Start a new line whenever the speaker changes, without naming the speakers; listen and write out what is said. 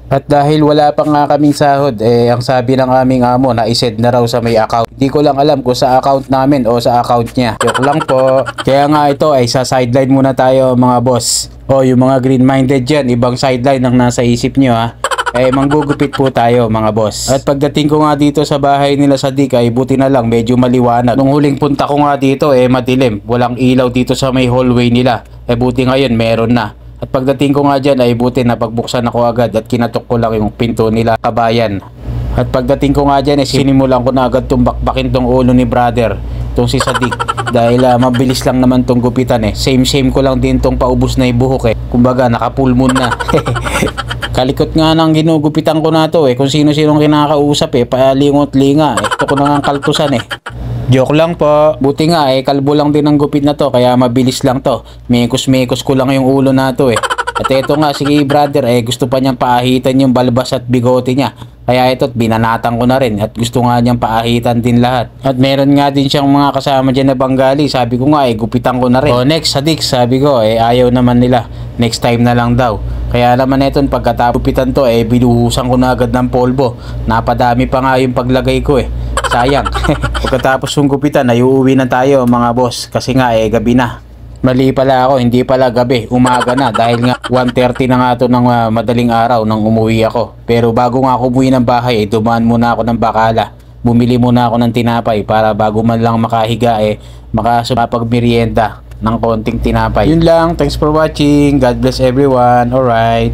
At dahil wala pa nga kaming sahod, ang sabi ng aming amo na isend na raw sa may account. Hindi ko lang alam kung sa account namin o sa account niya. Joke lang po. Kaya nga ito ay sa sideline muna tayo mga boss. O yung mga green-minded dyan, ibang sideline ang nasa isip nyo ha. Manggugupit po tayo mga boss. At pagdating ko nga dito sa bahay nila sa Dik ay buti na lang medyo maliwanag. Nung huling punta ko nga dito madilim. Walang ilaw dito sa may hallway nila. Buti ngayon meron na. At pagdating ko nga dyan ay buti na pagbuksan ako agad at kinatok ko lang yung pinto nila kabayan. At pagdating ko nga dyan sinimulan ko na agad tumbakbakin tong ulo ni brother, tong si Sadik. Dahil mabilis lang naman tong gupitan Same ko lang din tong paubos na ibuhok Kumbaga naka full moon na. Kalikot nga nang ginugupitan ko na to kung sino-sinong kinakausap palingot-linga. Ito ko na nga kaltusan Joke lang po. Buti nga kalbo lang din ang gupit na to kaya mabilis lang to. Mekos ko lang yung ulo na to At eto nga sige brother gusto pa niyang paahitan yung balbas at bigote niya. Kaya ito't binanatan ko na rin at gusto nga niyang paahitan din lahat. At meron nga din siyang mga kasama dyan na Bengali. Sabi ko nga gupitan ko na rin. O next Sadik, sabi ko ayaw naman nila. Next time na lang daw. Kaya naman eton pagkatapos gupitan to binuhusan ko na agad ng polvo. Napadami pa nga yung paglagay ko Sayang. Pagkatapos yung gupitan ay uuwi na tayo mga boss. Kasi nga gabi na. Mali pala ako, hindi pala gabi, umaga na dahil nga 1:30 na nga to ng madaling araw nang umuwi ako. Pero bago nga ako umuwi ng bahay dumaan muna ako ng Bakala. Bumili muna ako ng tinapay para bago man lang makahiga makapagmerienda ng konting tinapay. Yun lang, thanks for watching. God bless everyone. Alright.